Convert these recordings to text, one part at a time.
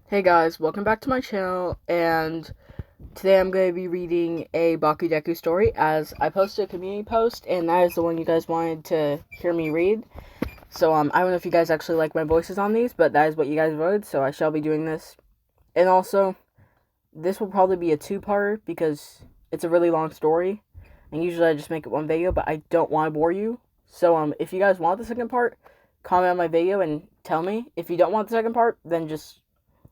Hey guys, welcome back to my channel, and today I'm going to be reading a bakudeku story, as I posted a community post, and that is the one you guys wanted to hear me read. So, I don't know if you guys actually like my voices on these, but that is what you guys voted, so I shall be doing this. And also, this will probably be a two-parter, because it's a really long story, and usually I just make it one video, but I don't want to bore you. So, if you guys want the second part, comment on my video and tell me. If you don't want the second part, then just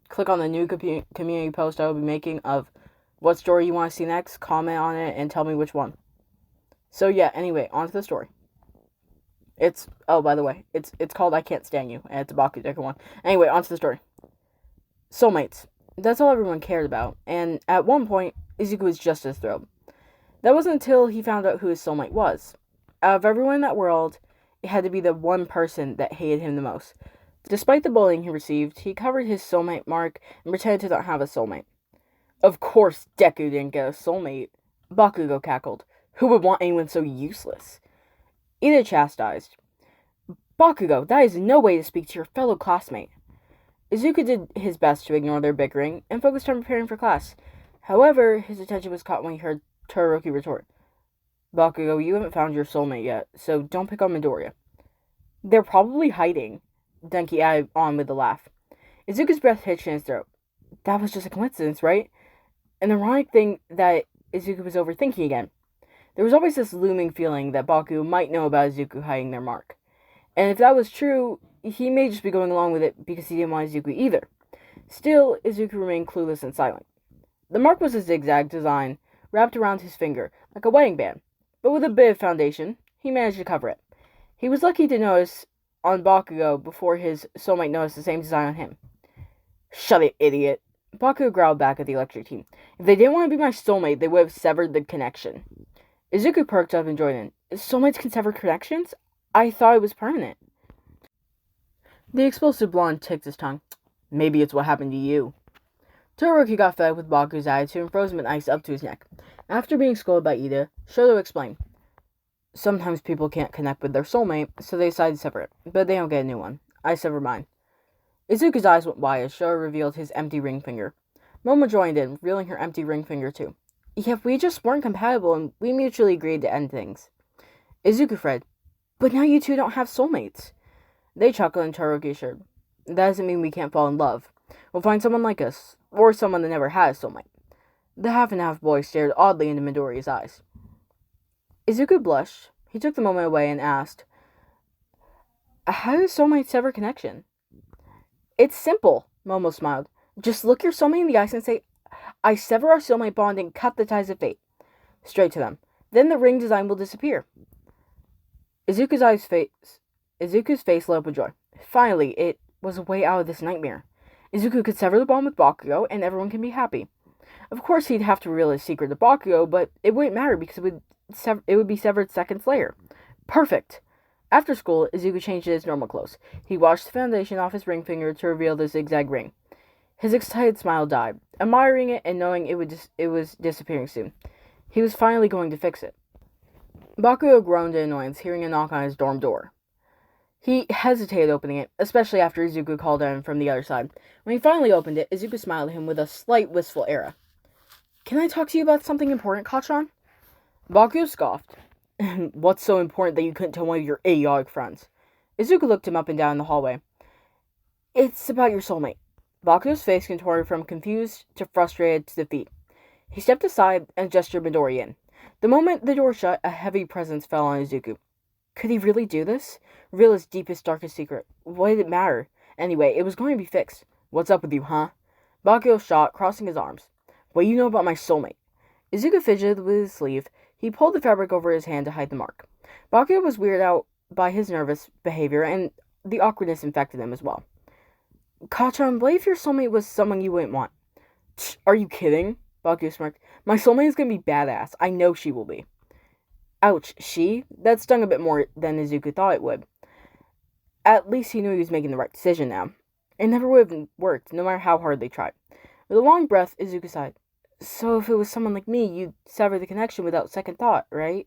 click on the new community post I will be making of what story you want to see next, comment on it, and tell me which one. So yeah, anyway, on to the story. By the way, it's called I Can't Stand You, and it's a bakudeku one. Anyway, on to the story. Soulmates. That's all everyone cared about, and at one point, Izuku was just as thrilled. That wasn't until he found out who his soulmate was. Out of everyone in that world, it had to be the one person that hated him the most. Despite the bullying he received, he covered his soulmate mark and pretended to not have a soulmate. Of course Deku didn't get a soulmate. Bakugo cackled. Who would want anyone so useless? Ida chastised. Bakugo, that is no way to speak to your fellow classmate. Izuku did his best to ignore their bickering and focused on preparing for class. However, his attention was caught when he heard Todoroki retort. Bakugo, you haven't found your soulmate yet, so don't pick on Midoriya. They're probably hiding, Denki added on with a laugh. Izuku's breath hitched in his throat. That was just a coincidence, right? An ironic thing that Izuku was overthinking again. There was always this looming feeling that Baku might know about Izuku hiding their mark. And if that was true, he may just be going along with it because he didn't want Izuku either. Still, Izuku remained clueless and silent. The mark was a zigzag design, wrapped around his finger, like a wedding band. But with a bit of foundation, he managed to cover it. He was lucky to notice on Bakugo before his soulmate noticed the same design on him. Shut it, idiot. Bakugo growled back at the electric team. If they didn't want to be my soulmate, they would have severed the connection. Izuku perked up and joined in. Soulmates can sever connections? I thought it was permanent. The explosive blonde ticked his tongue. Maybe it's what happened to you. Todoroki got fed with Baku's attitude and froze him with ice up to his neck. After being scolded by Ida, Shoto explained. Sometimes people can't connect with their soulmate, so they decide to sever it, but they don't get a new one. I sever mine. Izuku's eyes went wide as Shoto revealed his empty ring finger. Momo joined in, revealing her empty ring finger too. Yeah, we just weren't compatible and we mutually agreed to end things. Izuku fretted, but now you two don't have soulmates. They chuckled and Todoroki assured. That doesn't mean we can't fall in love. We'll find someone like us, or someone that never had a soulmate. The half-and-half boy stared oddly into Midoriya's eyes. Izuku blushed. He took the moment away and asked, how does soulmates sever connection? It's simple, Momo smiled. Just look your soulmate in the eyes and say, I sever our soulmate bond and cut the ties of fate. Straight to them. Then the ring design will disappear. Izuku's face lit up with joy. Finally, it was a way out of this nightmare. Izuku could sever the bond with Bakugo, and everyone can be happy. Of course, he'd have to reveal his secret to Bakugo, but it wouldn't matter because it would be severed seconds later. Perfect! After school, Izuku changed his normal clothes. He washed the foundation off his ring finger to reveal the zigzag ring. His excited smile died, admiring it and knowing it was disappearing soon. He was finally going to fix it. Bakugo groaned in annoyance, hearing a knock on his dorm door. He hesitated opening it, especially after Izuku called on him from the other side. When he finally opened it, Izuku smiled at him with a slight wistful air. Can I talk to you about something important, Kachan? Bakugo scoffed. What's so important that you couldn't tell one of your idiotic friends? Izuku looked him up and down in the hallway. It's about your soulmate. Bakugo's face contorted from confused to frustrated to defeat. He stepped aside and gestured Midori in. The moment the door shut, a heavy presence fell on Izuku. Could he really do this? Reveal his deepest, darkest secret. What did it matter? Anyway, it was going to be fixed. What's up with you, huh? Bakugo shot, crossing his arms. What do you know about my soulmate? Izuku fidgeted with his sleeve. He pulled the fabric over his hand to hide the mark. Bakugo was weirded out by his nervous behavior, and the awkwardness infected him as well. Kachan, what if your soulmate was someone you wouldn't want? Are you kidding? Bakugo smirked. My soulmate is going to be badass. I know she will be. Ouch, she? That stung a bit more than Izuku thought it would. At least he knew he was making the right decision now. It never would have worked, no matter how hard they tried. With a long breath, Izuku sighed. So if it was someone like me, you'd sever the connection without second thought, right?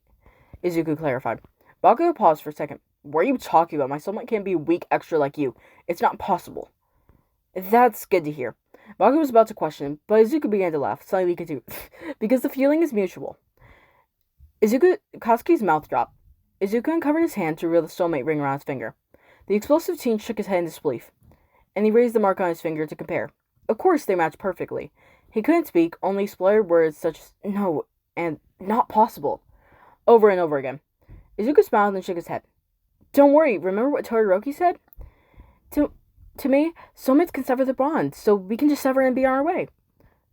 Izuku clarified. Bakugo paused for a second. What are you talking about? My soulmate can't be a weak extra like you. It's not possible. That's good to hear. Bakugo was about to question him, but Izuku began to laugh, slightly confused, because the feeling is mutual. Katsuki's mouth dropped. Izuku uncovered his hand to reveal the soulmate ring around his finger. The explosive teen shook his head in disbelief, and he raised the mark on his finger to compare. Of course, they matched perfectly. He couldn't speak, only spluttered words such as "no" and "not possible," over and over again. Izuku smiled and shook his head. "Don't worry, remember what Todoroki said? To me, soulmates can sever the bond, so we can just sever and be on our way."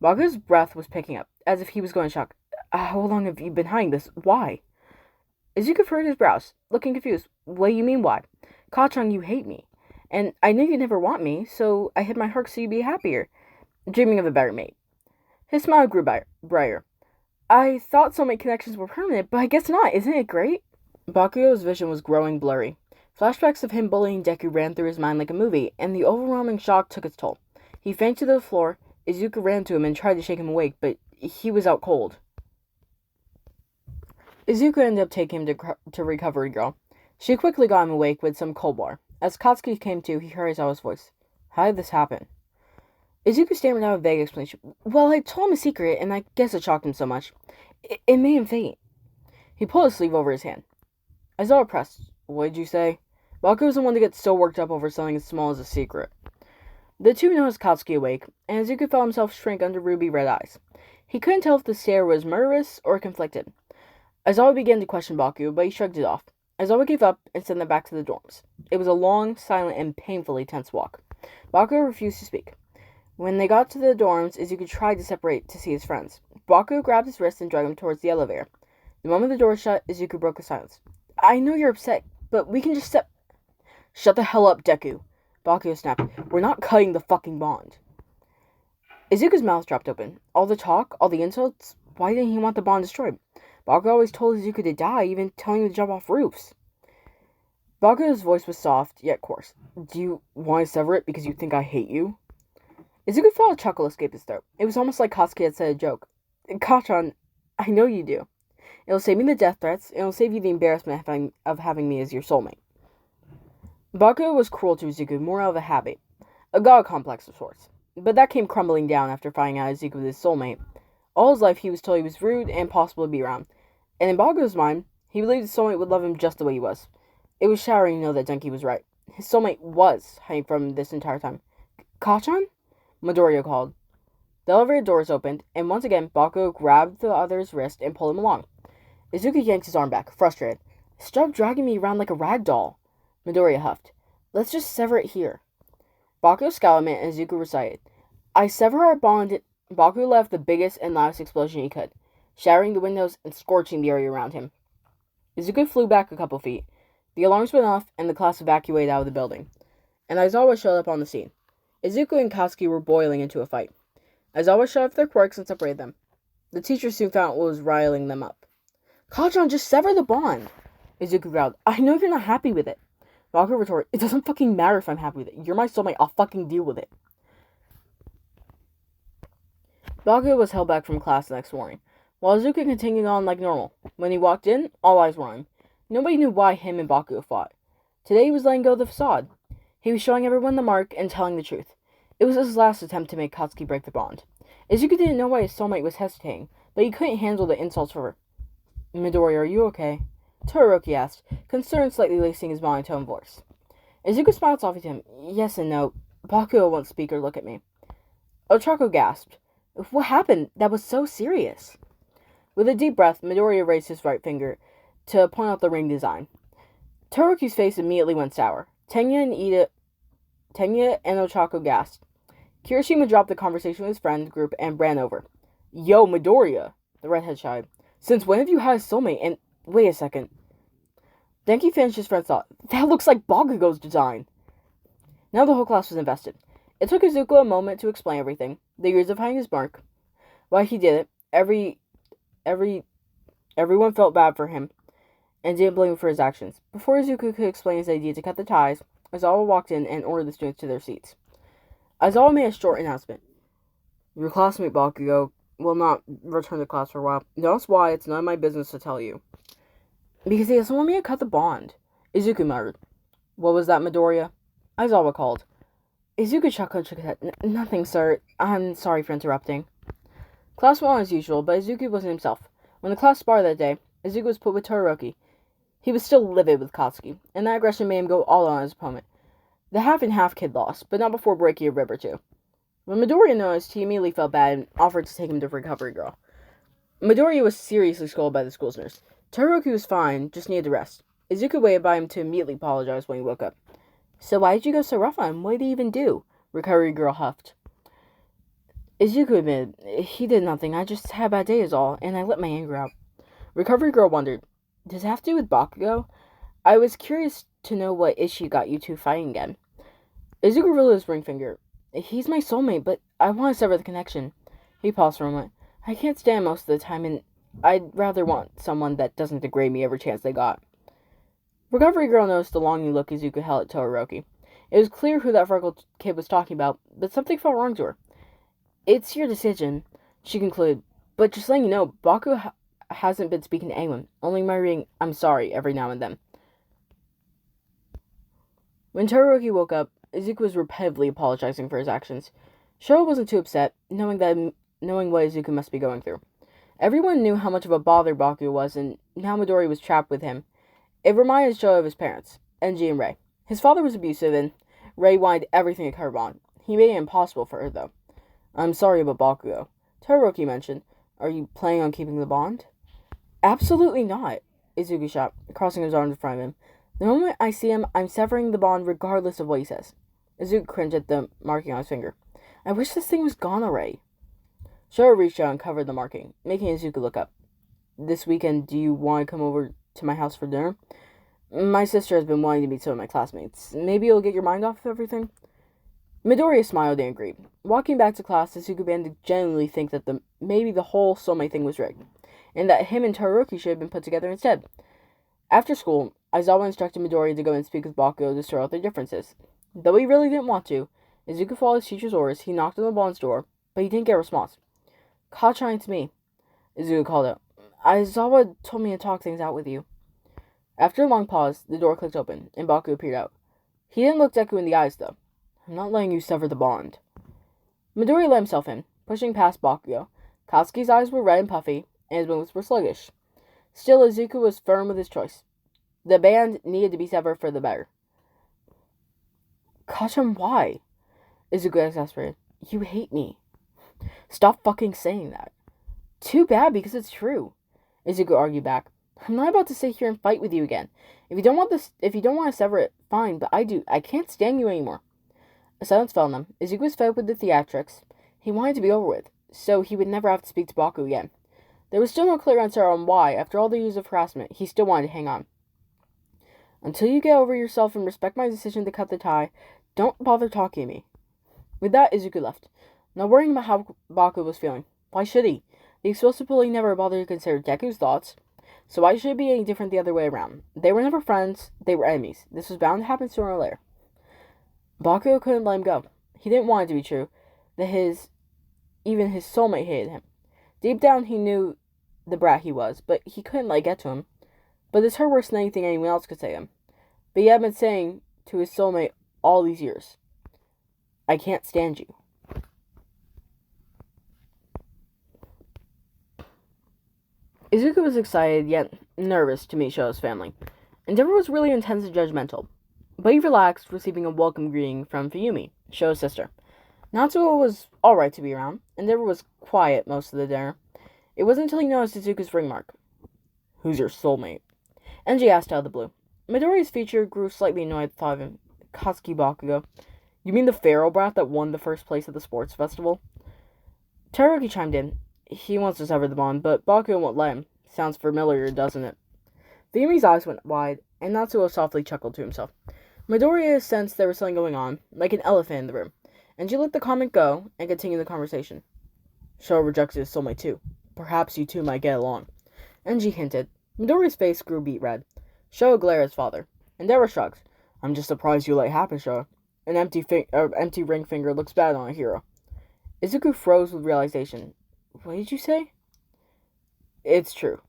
Bakugo's breath was picking up, as if he was going to shock. "How long have you been hiding this? Why?" Izuku furrowed his brows, looking confused. "What do you mean, why? Kachan, you hate me. And I knew you'd never want me, so I hid my heart so you'd be happier, dreaming of a better mate." His smile grew brighter. "I thought soulmate connections were permanent, but I guess not. Isn't it great?" Bakugo's vision was growing blurry. Flashbacks of him bullying Deku ran through his mind like a movie, and the overwhelming shock took its toll. He fainted to the floor. Izuku ran to him and tried to shake him awake, but he was out cold. Izuku ended up taking him to Recovery Girl. She quickly got him awake with some cold water. As Katsuki came to, he heard Aizawa's voice. "How did this happen?" Izuku stammered out a vague explanation. "Well, I told him a secret, and I guess it shocked him so much. It made him faint." He pulled his sleeve over his hand. Aizawa pressed. "What did you say?" Bakugo was the one to get so worked up over something as small as a secret. The two noticed Katsuki awake, and Izuku felt himself shrink under ruby red eyes. He couldn't tell if the stare was murderous or conflicted. Aizawa began to question Bakugo, but he shrugged it off. Aizawa gave up and sent them back to the dorms. It was a long, silent, and painfully tense walk. Bakugo refused to speak. When they got to the dorms, Izuku tried to separate to see his friends. Bakugo grabbed his wrist and dragged him towards the elevator. The moment the door shut, Izuku broke the silence. "I know you're upset, but we can just Shut the hell up, Deku," Bakugo snapped. "We're not cutting the fucking bond." Izuku's mouth dropped open. All the talk, all the insults, why didn't he want the bond destroyed? Bakugo always told Izuku to die, even telling him to jump off roofs. Bakugo's voice was soft, yet coarse. "Do you want to sever it because you think I hate you?" Izuku felt a chuckle escape his throat. It was almost like Katsuki had said a joke. "Kachan, I know you do. It'll save me the death threats, and it'll save you the embarrassment of having me as your soulmate." Bakugo was cruel to Izuku, more out of a habit. A god complex of sorts. But that came crumbling down after finding out Izuku was his soulmate. All his life he was told he was rude and impossible to be around. And in Bakugo's mind, he believed his soulmate would love him just the way he was. It was shattering to know that Denki was right. His soulmate was hiding from him this entire time. "Kachan?" Midoriya called. The elevator doors opened, and once again, Bakugo grabbed the other's wrist and pulled him along. Izuku yanked his arm back, frustrated. "Stop dragging me around like a rag doll." Midoriya huffed. "Let's just sever it here." Bakugo scowled at him, and Izuku recited. "I sever our bond." Bakugo left the biggest and loudest explosion he could, shattering the windows and scorching the area around him. Izuku flew back a couple feet. The alarms went off, and the class evacuated out of the building. And Aizawa showed up on the scene. Izuku and Katsuki were boiling into a fight. Aizawa shut off their quirks and separated them. The teacher soon found what was riling them up. "Kachan, just sever the bond!" Izuku growled. "I know you're not happy with it." Bakugo retorted, "It doesn't fucking matter if I'm happy with it. You're my soulmate, I'll fucking deal with it." Bakugo was held back from class the next morning, while Izuku continued on like normal. When he walked in, all eyes were on him. Nobody knew why him and Bakugo fought. Today he was letting go of the facade. He was showing everyone the mark and telling the truth. It was his last attempt to make Katsuki break the bond. Izuku didn't know why his soulmate was hesitating, but he couldn't handle the insults for her. "Midoriya, are you okay?" Todoroki asked, concerned slightly lacing his monotone voice. Izuku smiled softly to him. "Yes and no. Bakugo won't speak or look at me." Ochako gasped. "What happened? That was so serious." With a deep breath, Midoriya raised his right finger to point out the ring design. Todoroki's face immediately went sour. Tenya and Ochako gasped. Kirishima dropped the conversation with his friend group and ran over. "Yo, Midoriya!" the redhead shouted. "Since when have you had a soulmate? And wait a second." Denki finished his friend's thought. "That looks like Bakugo's design." Now the whole class was invested. It took Izuku a moment to explain everything, the years of hiding his mark. While he did it, everyone felt bad for him and didn't blame him for his actions. Before Izuku could explain his idea to cut the ties, Aizawa walked in and ordered the students to their seats. Aizawa made a short announcement. "Your classmate Bakugo will not return to class for a while. That's why it's none of my business to tell you." "Because he doesn't want me to cut the bond," Izuku muttered. "What was that, Midoriya?" Aizawa called. Izuku shook his head. Nothing, sir. I'm sorry for interrupting. Class went on as usual, but Izuku wasn't himself. When the class sparred that day, Izuku was put with Todoroki. He was still livid with Katsuki, and that aggression made him go all out on his opponent. The half-and-half kid lost, but not before breaking a rib or two. When Midoriya noticed, he immediately felt bad and offered to take him to Recovery Girl. Midoriya was seriously scolded by the school's nurse. Todoroki was fine, just needed to rest. Izuku waited by him to immediately apologize when he woke up. So why did you go so rough on him? What did he even do? Recovery Girl huffed. Izuku admitted, he did nothing, I just had a bad day is all, and I let my anger out. Recovery Girl wondered, does it have to do with Bakugo? I was curious to know what issue got you two fighting again. Izuku rolled his ring finger. He's my soulmate, but I want to sever the connection. He paused for a moment. I can't stand most of the time, and I'd rather want someone that doesn't degrade me every chance they got. Recovery Girl noticed the longing look Izuku held at Todoroki. It was clear who that freckled kid was talking about, but something felt wrong to her. It's your decision, she concluded, but just letting you know, Baku hasn't been speaking to anyone, only murmuring, I'm sorry, every now and then. When Todoroki woke up, Izuku was repetitively apologizing for his actions. Showa wasn't too upset, knowing what Izuku must be going through. Everyone knew how much of a bother Baku was, and now Midori was trapped with him. It reminded Showa of his parents, Enji and Rei. His father was abusive, and Rei wanted everything to curb on. He made it impossible for her, though. I'm sorry about Bakugo. Todoroki mentioned. Are you planning on keeping the bond? Absolutely not, Izuku shot, crossing his arms in front of him. The moment I see him, I'm severing the bond regardless of what he says. Izuku cringed at the marking on his finger. I wish this thing was gone already. Showa reached out and covered the marking, making Izuku look up. This weekend, do you want to come over to my house for dinner? My sister has been wanting to meet some of my classmates. Maybe it'll get your mind off of everything? Midoriya smiled and agreed. Walking back to class, Izuku began to genuinely think that maybe the whole soulmate thing was rigged, and that him and Todoroki should have been put together instead. After school, Aizawa instructed Midoriya to go and speak with Bakugo to sort out their differences. Though he really didn't want to, Izuku followed his teacher's orders. He knocked on the bond's door, but he didn't get a response. Kacha, it's me, Izuku called out. Aizawa told me to talk things out with you. After a long pause, the door clicked open, and Bakugo appeared out. He didn't look Deku in the eyes, though. I'm not letting you sever the bond. Midoriya let himself in, pushing past Bakugo. Katsuki's eyes were red and puffy, and his movements were sluggish. Still, Izuku was firm with his choice. The band needed to be severed for the better. Kachan, why? Izuku exasperated. You hate me. Stop fucking saying that. Too bad, because it's true. Izuku argued back. I'm not about to sit here and fight with you again. If you don't want to sever it, fine, but I do. I can't stand you anymore. A silence fell on them. Izuku was fed up with the theatrics. He wanted to be over with, so he would never have to speak to Baku again. There was still no clear answer on why, after all the years of harassment, he still wanted to hang on. Until you get over yourself and respect my decision to cut the tie, don't bother talking to me. With that, Izuku left, not worrying about how Baku was feeling. Why should he? The explosive bully never bothered to consider Deku's thoughts, so why should it be any different the other way around? They were never friends, they were enemies. This was bound to happen sooner or later. Bakugo couldn't let him go. He didn't want it to be true that even his soulmate hated him. Deep down, he knew the brat he was, but he couldn't let it get to him. But this hurt worse than anything anyone else could say to him. But he had been saying to his soulmate all these years, I can't stand you. Izuku was excited, yet nervous to meet Showa's family. Endeavor was really intense and judgmental, but he relaxed, receiving a welcome greeting from Fuyumi, Showa's sister. Natsuo was alright to be around. Endeavor was quiet most of the dinner. It wasn't until he noticed Izuku's ring mark. Who's your soulmate? Enji asked out of the blue. Midoriya's feature grew slightly annoyed at the thought of him. Katsuki Bakugo. You mean the feral brat that won the first place at the sports festival? Todoroki chimed in. He wants to sever the bond, but Bakugo won't let him. Sounds familiar, doesn't it? Fuyumi's eyes went wide, and Natsuo softly chuckled to himself. Midoriya sensed there was something going on, like an elephant in the room, and she let the comment go and continued the conversation. Showa rejects his soulmate too. Perhaps you two might get along. Enji hinted. Midoriya's face grew beet red. Showa glared at his father. Endeavor shrugs. I'm just surprised you let it happen, Showa. An empty ring finger looks bad on a hero. Izuku froze with realization. What did you say? It's true,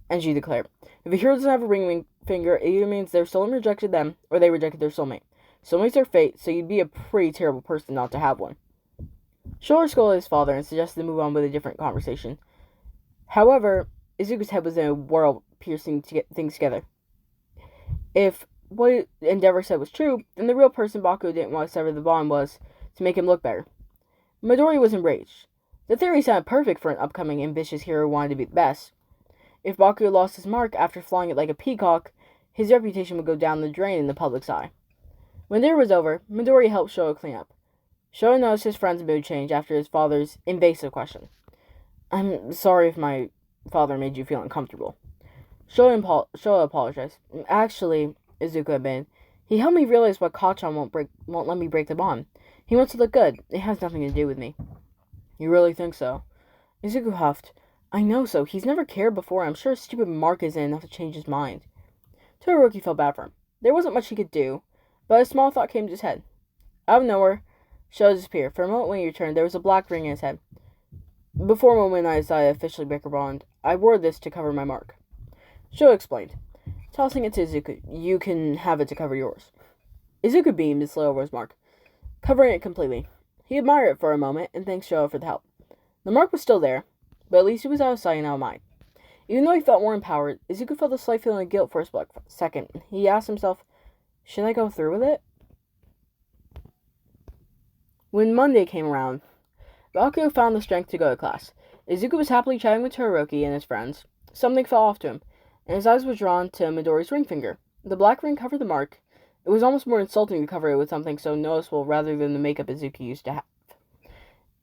Enji declared. If a hero doesn't have a ring finger, it either means their soulmate rejected them, or they rejected their soulmate. Soulmates are fate, so you'd be a pretty terrible person not to have one. Showa scolded his father and suggested to move on with a different conversation. However, Izuku's head was in a whirl, piecing things together. If what Endeavor said was true, then the real person Bakugo didn't want to sever the bond was to make him look better. Midori was enraged. The theory sounded perfect for an upcoming ambitious hero who wanted to be the best. If Bakugo lost his mark after flying it like a peacock, his reputation would go down the drain in the public's eye. When dinner was over, Midori helped Showa clean up. Showa noticed his friend's mood change after his father's invasive question. I'm sorry if my father made you feel uncomfortable. Showa apologized. Actually, Izuku admitted, he helped me realize why Kachan won't let me break the bond. He wants to look good. It has nothing to do with me. You really think so? Izuku huffed. I know so. He's never cared before. I'm sure his stupid mark isn't enough to change his mind. Todoroki felt bad for him. There wasn't much he could do, but a small thought came to his head. Out of nowhere, Showa disappeared. For a moment when he returned, there was a black ring in his head. Before the moment I decided to officially break our bond, I wore this to cover my mark. Showa explained, tossing it to Izuku. You can have it to cover yours. Izuku beamed and slid over his mark, covering it completely. He admired it for a moment and thanked Showa for the help. The mark was still there, but at least it was out of sight and out of mind. Even though he felt more empowered, Izuku felt a slight feeling of guilt for a split second. He asked himself, should I go through with it? When Monday came around, Bakugo found the strength to go to class. Izuku was happily chatting with Todoroki and his friends. Something fell off to him, and his eyes were drawn to Midori's ring finger. The black ring covered the mark. It was almost more insulting to cover it with something so noticeable rather than the makeup Izuku used to have.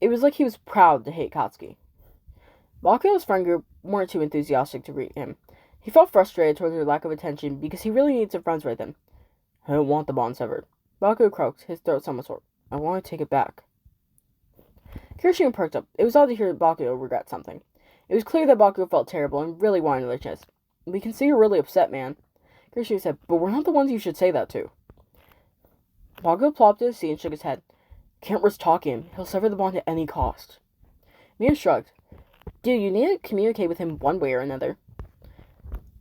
It was like he was proud to hate Katsuki. Bakugo's friend group weren't too enthusiastic to greet him. He felt frustrated toward their lack of attention because he really needed some friends with him. I don't want the bond severed. Bakugo croaked, his throat somewhat sore. I want to take it back. Kirishima perked up. It was odd to hear Bakugo regret something. It was clear that Bakugo felt terrible and really wanted to lick his. We can see you're really upset, man. Kirishima said, but we're not the ones you should say that to. Bakugo plopped to his seat and shook his head. Can't risk talking him. He'll sever the bond at any cost. Mia shrugged. Dude, you need to communicate with him one way or another.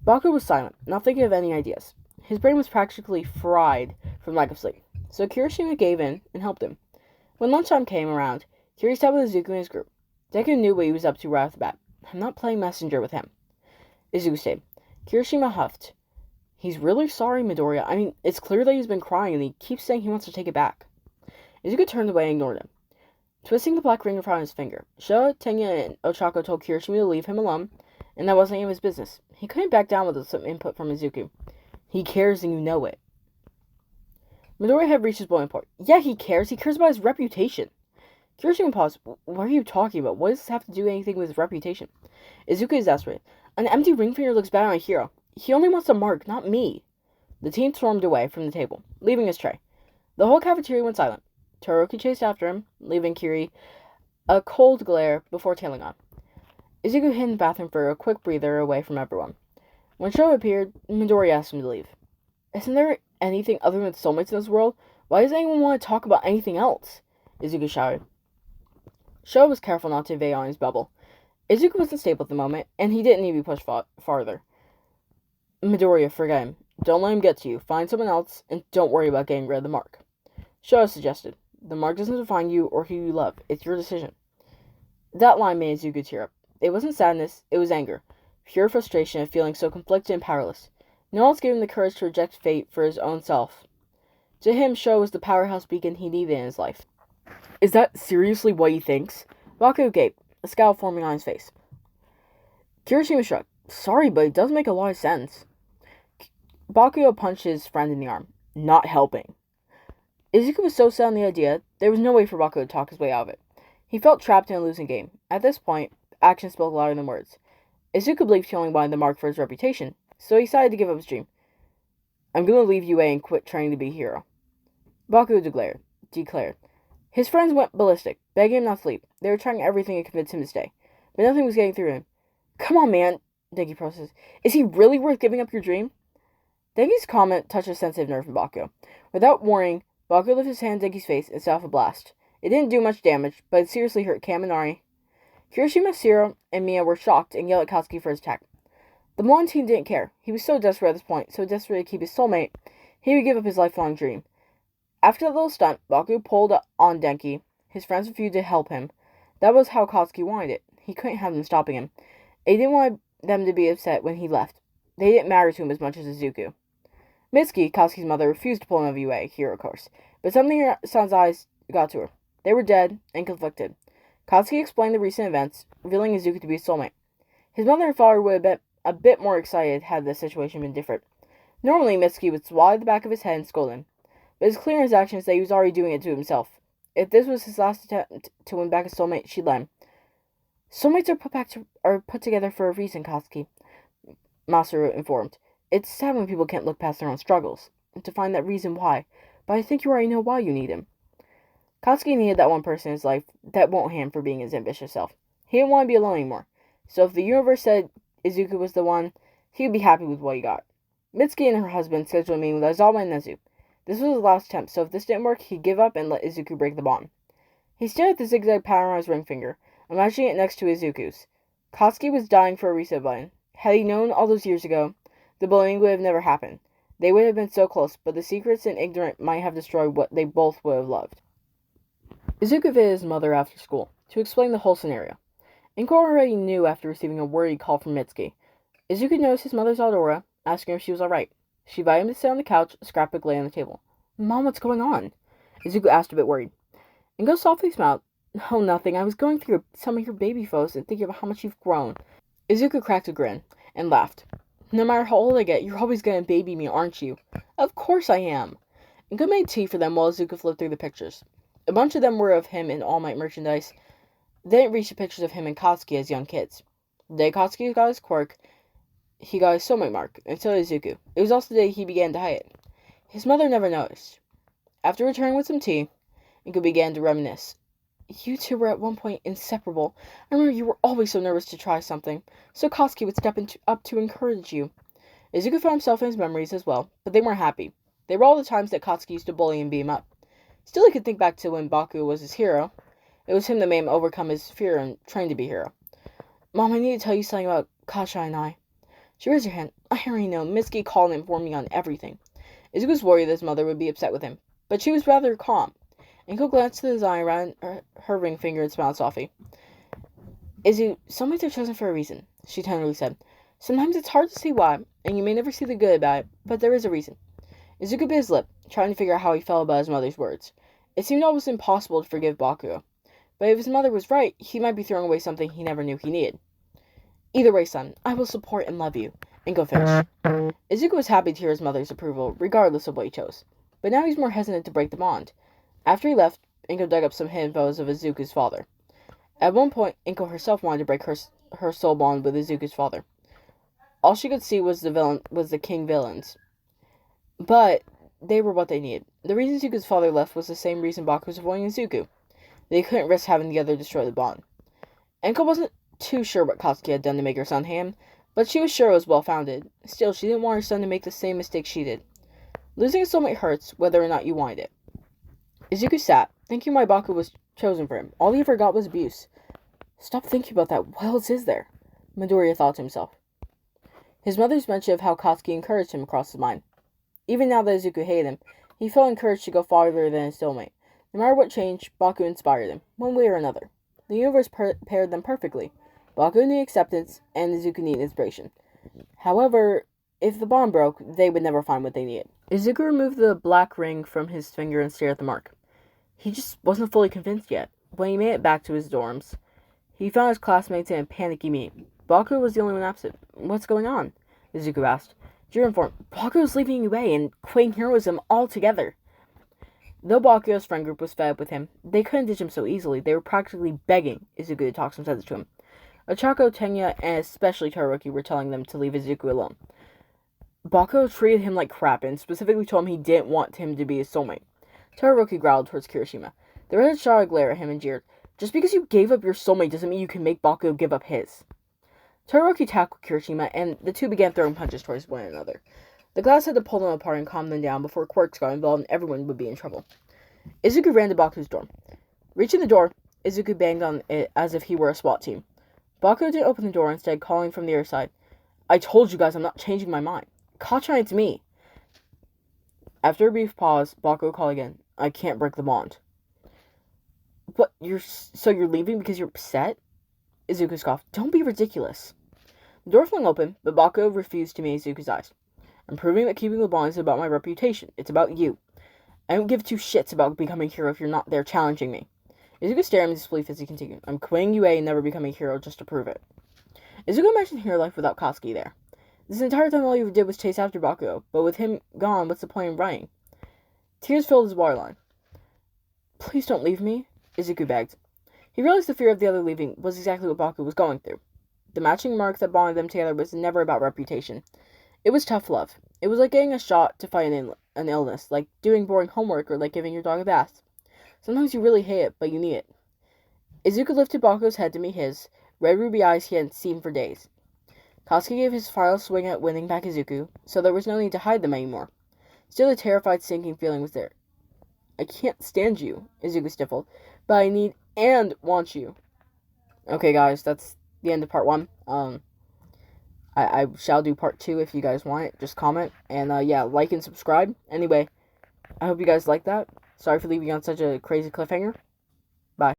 Bakugo was silent, not thinking of any ideas. His brain was practically fried from lack of sleep, so Kirishima gave in and helped him. When lunchtime came around, Kiri sat with Izuku and his group. Deku knew what he was up to right off the bat. I'm not playing messenger with him. Izuku stayed. Kirishima huffed. He's really sorry, Midoriya. I mean, it's clear that he's been crying and he keeps saying he wants to take it back. Izuku turned away and ignored him. Twisting the black ring in front of his finger, Showa, Tenya, and Ochako told Kirishima to leave him alone, and that wasn't any of his business. He couldn't back down with some input from Izuku. He cares and you know it. Midoriya had reached his boiling point. Yeah, he cares. He cares about his reputation. Kirishima paused. What are you talking about? What does this have to do anything with his reputation? Izuku exasperated. An empty ring finger looks bad on a hero. He only wants a mark, not me. The teen stormed away from the table, leaving his tray. The whole cafeteria went silent. Todoroki chased after him, leaving Kiri a cold glare before tailing on. Izuku hid in the bathroom for a quick breather away from everyone. When Showa appeared, Midori asked him to leave. Isn't there anything other than soulmates in this world? Why does anyone want to talk about anything else? Izuku shouted. Showa was careful not to invade on his bubble. Izuku wasn't stable at the moment, and he didn't need to be pushed farther. Midoriya, forget him. Don't let him get to you. Find someone else, and don't worry about getting rid of the mark. Showa suggested. The mark doesn't define you or who you love. It's your decision. That line made Izuku tear up. It wasn't sadness, it was anger. Pure frustration of feeling so conflicted and powerless. No one else gave him the courage to reject fate for his own self. To him, Showa was the powerhouse beacon he needed in his life. Is that seriously what he thinks? Bakugo gaped, a scowl forming on his face. Kirishima shrugged. Sorry, but it does make a lot of sense. Bakugo punched his friend in the arm, not helping. Izuku was so set on the idea, there was no way for Bakugo to talk his way out of it. He felt trapped in a losing game. At this point, actions spoke louder than words. Izuku believed he only wanted the mark for his reputation, so he decided to give up his dream. I'm going to leave UA and quit trying to be a hero. Bakugo declared. His friends went ballistic, begging him not to leave. They were trying everything to convince him to stay, but nothing was getting through to him. Come on, man, Denki protested. Is he really worth giving up your dream? Denki's comment touched a sensitive nerve in Bakugo. Without warning, Bakugo lifted his hand in Denki's face and set off a blast. It didn't do much damage, but it seriously hurt Kaminari. Kirishima, Shiro, and Mia were shocked and yelled at Katsuki for his attack. The blonde teen didn't care. He was so desperate at this point, so desperate to keep his soulmate, he would give up his lifelong dream. After the little stunt, Baku pulled on Denki. His friends refused to help him. That was how Katsuki wanted it. He couldn't have them stopping him. He didn't want them to be upset when he left. They didn't matter to him as much as Izuku. Mitsuki, Katsuki's mother, refused to pull him away, here of course, but something in her son's eyes got to her. They were dead and conflicted. Katsuki explained the recent events, revealing Izuku to be a soulmate. His mother and father would have been a bit more excited had the situation been different. Normally, Mitsuki would swallow the back of his head and scold him, but it's clear in his actions that he was already doing it to himself. If this was his last attempt to win back a soulmate, she'd let him. Soulmates are put together for a reason, Katsuki, Masaru informed. It's sad when people can't look past their own struggles, and to find that reason why, but I think you already know why you need him. Katsuki needed that one person in his life that won't hate him for being his ambitious self. He didn't want to be alone anymore, so if the universe said Izuku was the one, he would be happy with what he got. Mitsuki and her husband scheduled a meeting with Aizawa and Nezu. This was his last attempt, so if this didn't work, he'd give up and let Izuku break the bond. He stared at the zigzag pattern on his ring finger, imagining it next to Izuku's. Katsuki was dying for a reset button. Had he known all those years ago, the bullying would have never happened. They would have been so close, but the secrets and ignorance might have destroyed what they both would have loved. Izuku visited his mother after school to explain the whole scenario. Inko already knew after receiving a worried call from Mitsuki. Izuku noticed his mother's aura, asking if she was alright. She invited him to sit on the couch, a scrapbook lay on the table. Mom, what's going on? Izuku asked, a bit worried. Inko softly smiled. Oh, nothing. I was going through some of your baby photos and thinking about how much you've grown. Izuku cracked a grin and laughed. No matter how old I get, you're always going to baby me, aren't you? Of course I am. Inko made tea for them while Izuku flipped through the pictures. A bunch of them were of him in All Might merchandise. They didn't reach the pictures of him and Katsuki as young kids. The day Katsuki got his quirk, he got his soulmate mark, and so did Izuku. It was also the day he began to hide it. His mother never noticed. After returning with some tea, Inko began to reminisce. You two were at one point inseparable. I remember you were always so nervous to try something, so Katsuki would step up to encourage you. Izuku found himself in his memories as well, but they weren't happy. They were all the times that Katsuki used to bully and beat him up. Still, he could think back to when Baku was his hero. It was him that made him overcome his fear and train to be a hero. Mom, I need to tell you something about Kasha and I. She raised her hand. I already know. Mitsuki called and informed me on everything. Izuku was worried that his mother would be upset with him, but she was rather calm. Inko glanced to the design around her ring finger and smiled softly. Soulmates are chosen for a reason, she tenderly said. Sometimes it's hard to see why, and you may never see the good about it, but there is a reason. Izuku bit his lip, trying to figure out how he felt about his mother's words. It seemed almost impossible to forgive Bakugo, but if his mother was right, he might be throwing away something he never knew he needed. Either way, son, I will support and love you. Inko finished. Izuku was happy to hear his mother's approval, regardless of what he chose, but now he's more hesitant to break the bond. After he left, Inko dug up some hidden photos of Izuku's father. At one point, Inko herself wanted to break her soul bond with Izuku's father. All she could see was the king villains. But they were what they needed. The reason Izuku's father left was the same reason Baku was avoiding Izuku. They couldn't risk having the other destroy the bond. Inko wasn't too sure what Katsuki had done to make her son hate him, but she was sure it was well-founded. Still, she didn't want her son to make the same mistake she did. Losing a soulmate hurts, whether or not you wanted it. Izuku sat, thinking why Baku was chosen for him. All he ever got was abuse. Stop thinking about that. What else is there? Midoriya thought to himself. His mother's mention of how Katsuki encouraged him crossed his mind. Even now that Izuku hated him, he felt encouraged to go farther than his soulmate. No matter what changed, Baku inspired him, one way or another. The universe paired them perfectly. Baku needed acceptance, and Izuku needed inspiration. However, if the bond broke, they would never find what they needed. Izuku removed the black ring from his finger and stared at the mark. He just wasn't fully convinced yet. When he made it back to his dorms, he found his classmates in a panicky meeting. Baku was the only one absent. What's going on? Izuku asked. Jiro informed, Baku was leaving UA and quitting heroism altogether. Though Bakugo's friend group was fed up with him, they couldn't ditch him so easily. They were practically begging Izuku to talk some sense to him. Ochako, Tenya, and especially Todoroki were telling them to leave Izuku alone. Bakugo treated him like crap and specifically told him he didn't want him to be his soulmate. Todoroki growled towards Kirishima. The redhead shot a glare at him and jeered, Just because you gave up your soulmate doesn't mean you can make Bakugo give up his. Todoroki tackled Kirishima, and the two began throwing punches towards one another. The glass had to pull them apart and calm them down before quirks got involved and everyone would be in trouble. Izuku ran to Baku's dorm. Reaching the door, Izuku banged on it as if he were a SWAT team. Bakugo didn't open the door, instead calling from the other side. I told you guys I'm not changing my mind. Kacha, it's me. After a brief pause, Bakugo called again. I can't break the bond. What, you're leaving because you're upset? Izuku scoffed. Don't be ridiculous. The door flung open, but Bakugo refused to meet Izuku's eyes. I'm proving that keeping the bond is about my reputation. It's about you. I don't give two shits about becoming a hero if you're not there challenging me. Izuku stared in disbelief as he continued. I'm quitting UA and never becoming a hero just to prove it. Izuku imagined hero life without Katsuki there. This entire time all you did was chase after Bakugo, but with him gone, what's the point in running? Tears filled his waterline. Please don't leave me, Izuku begged. He realized the fear of the other leaving was exactly what Bakugo was going through. The matching mark that bonded them together was never about reputation. It was tough love. It was like getting a shot to fight an illness, like doing boring homework or like giving your dog a bath. Sometimes you really hate it, but you need it. Izuku lifted Bakugo's head to meet his, red ruby eyes he hadn't seen for days. Katsuki gave his final swing at winning back Izuku, so there was no need to hide them anymore. Still, the terrified, sinking feeling was there. I can't stand you, Izuku sniffled, but I need and want you. Okay, guys, that's the end of part 1. I shall do part 2 if you guys want it. Just comment, and yeah, like and subscribe. Anyway, I hope you guys like that. Sorry for leaving you on such a crazy cliffhanger.